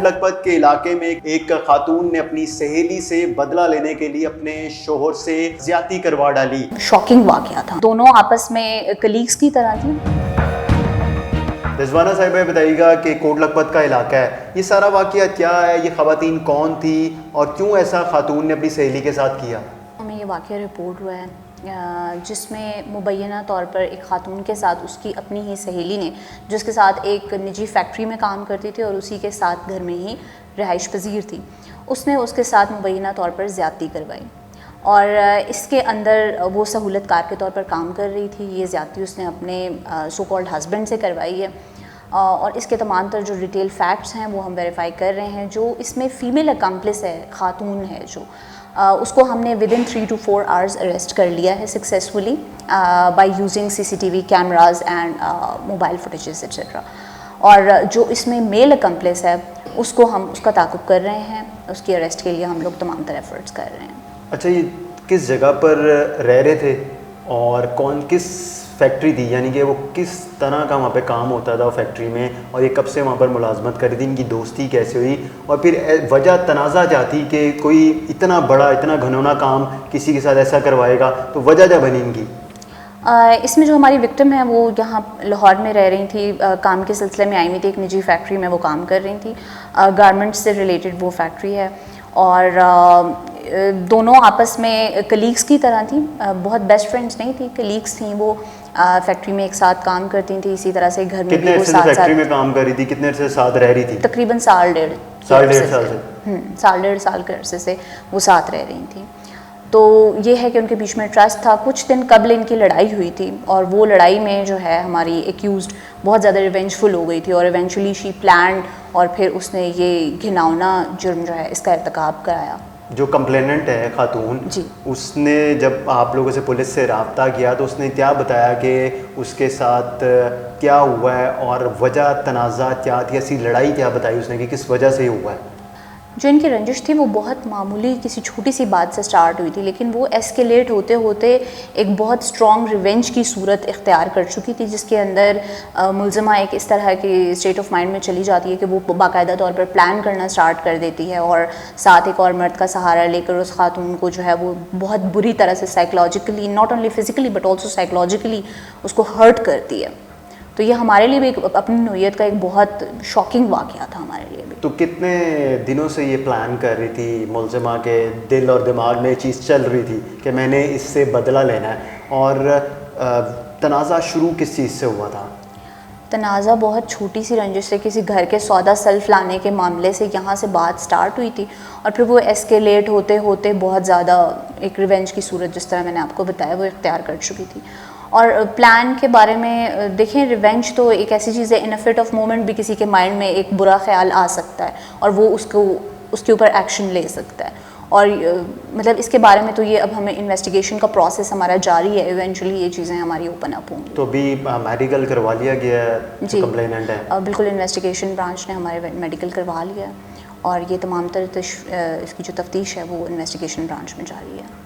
Coat Lakhpat के इलाके में एक खातून ने अपनी सहेली से बदला लेने के लिए अपने शोहर से ज्यादती करवा डाली। शॉकिंग वाकया था, दोनों आपस में कलीग्स की तरह थी। रिजवाना साहिबा बताइएगा कि कोट लखपत का इलाका है, ये सारा वाकया क्या है, ये खवातीन कौन थी और क्यों ऐसा खातून ने अपनी सहेली के साथ किया? हमें ये वाकया रिपोर्ट हुआ है जिसमें मुबैना तौर पर एक ख़ातून के साथ उसकी अपनी ही सहेली ने, जिसके साथ एक निजी फैक्ट्री में काम करती थी और उसी के साथ घर में ही रिहाइश पजीर थी, उसने उसके साथ मुबैना तौर पर ज़्यादती करवाई और इसके अंदर वो सहूलतकार के तौर पर काम कर रही थी। ये ज़्यादती उसने अपने सो कॉल्ड हस्बैंड से करवाई है और इसके तमाम तर जो डिटेल फैक्ट्स हैं वो हम वेरीफाई कर रहे हैं। जो इसमें फ़ीमेल अकम्प्लिस है, ख़ातून है जो, उसको हमने विदिन 3 to 4 आवर्स अरेस्ट कर लिया है successfully by using CCTV cameras and mobile footages etcetera. और जो इसमें मेल अकम्प्लिस है उसको हम उसका ताक़ुब कर रहे हैं, उसकी अरेस्ट के लिए हम लोग तमाम तरह एफर्ट्स कर रहे हैं। अच्छा, ये किस जगह पर रह रहे थे और किस फैक्ट्री थी, यानी कि वो किस तरह का वहाँ पे काम होता था फैक्ट्री में, और ये कब से वहाँ पर मुलाजमत कर रही थी, इनकी दोस्ती कैसे हुई और फिर वजह तनाज़ा क्या थी कि कोई इतना बड़ा इतना घनौना काम किसी के साथ ऐसा करवाएगा, तो वजह क्या बनी इनकी? इसमें जो हमारी विक्टिम है वो यहाँ लाहौर में रह रही थी, काम के सिलसिले में आई हुई थी, एक निजी फैक्ट्री में वो काम कर रही थी, गारमेंट्स से रिलेटेड वो फैक्ट्री है और दोनों आपस में कलीग्स की तरह थी, बहुत बेस्ट फ्रेंड्स नहीं थी, कलीग्स थी। वो फैक्ट्री में एक साथ काम करती थी, इसी तरह से घर में भी वो साथ फैक्ट्री में काम कर रही थी, कितने से साथ रह रही थी? तकरीबन साल डेढ़ साल के अरसे से वो साथ रह रही थी। तो ये है कि उनके बीच में ट्रस्ट था। कुछ दिन कबल इनकी लड़ाई हुई थी और वो लड़ाई में जो है हमारी एक्यूज्ड बहुत ज़्यादा रिवेंजफुल हो गई थी और इवेंचुअली शी प्लान्ड और फिर उसने ये घिनौना जुर्म जो है इसका इर्तिकाब कराया। जो कंप्लेनेंट है खातून जी, उसने जब आप लोगों से पुलिस से रब्ता किया तो उसने क्या बताया कि उसके साथ क्या हुआ है और वजह तनाज़ा क्या थी, ऐसी लड़ाई क्या बताई उसने कि किस वजह से हुआ है? जो इनकी रंजिश थी वो बहुत मामूली किसी छोटी सी बात से स्टार्ट हुई थी, लेकिन वो एस्केलेट होते होते एक बहुत स्ट्रॉन्ग रिवेंज की सूरत इख्तियार कर चुकी थी, जिसके अंदर मुलज़मा एक इस तरह की स्टेट ऑफ माइंड में चली जाती है कि वो बाकायदा तौर पर प्लान करना स्टार्ट कर देती है और साथ एक और मर्द का सहारा लेकर उस खातून को जो है वो बहुत बुरी तरह से psychologically, not only physically but also psychologically उसको हर्ट करती है। तो ये हमारे लिए भी अपनी नौयत का एक बहुत शॉकिंग वाक़या था हमारे लिए भी। तो कितने दिनों से ये प्लान कर रही थी, मुलज़मा के दिल और दिमाग में ये चीज़ चल रही थी कि मैंने इससे बदला लेना है, और तनाज़ा शुरू किस चीज़ से हुआ था? तनाज़ा बहुत छोटी सी रंजिश से, किसी घर के सौदा सेल्फ लाने के मामले से यहाँ से बात स्टार्ट हुई थी और फिर वो एस्केलेट होते होते बहुत ज़्यादा एक रिवेंज की सूरत, जिस तरह मैंने आपको बताया, वो इख्तियार कर चुकी थी। और प्लान के बारे में देखें, रिवेंज तो एक ऐसी चीज़ है, इन अ फिट ऑफ मोमेंट भी किसी के माइंड में एक बुरा ख्याल आ सकता है और वो उसके ऊपर एक्शन ले सकता है। और मतलब इसके बारे में तो ये अब हमें इन्वेस्टिगेशन का प्रोसेस हमारा जारी है, इवेंचुअली ये चीज़ें हमारी ओपन अप होंगी। तो अभी मेडिकल करवा लिया गया है जी, कंप्लेनेंट है? बिल्कुल, इन्वेस्टिगेशन ब्रांच ने हमारे मेडिकल करवा लिया है और ये तमाम तरह इसकी जो तफ्तीश है वो इन्वेस्टिगेशन ब्रांच में जारी है।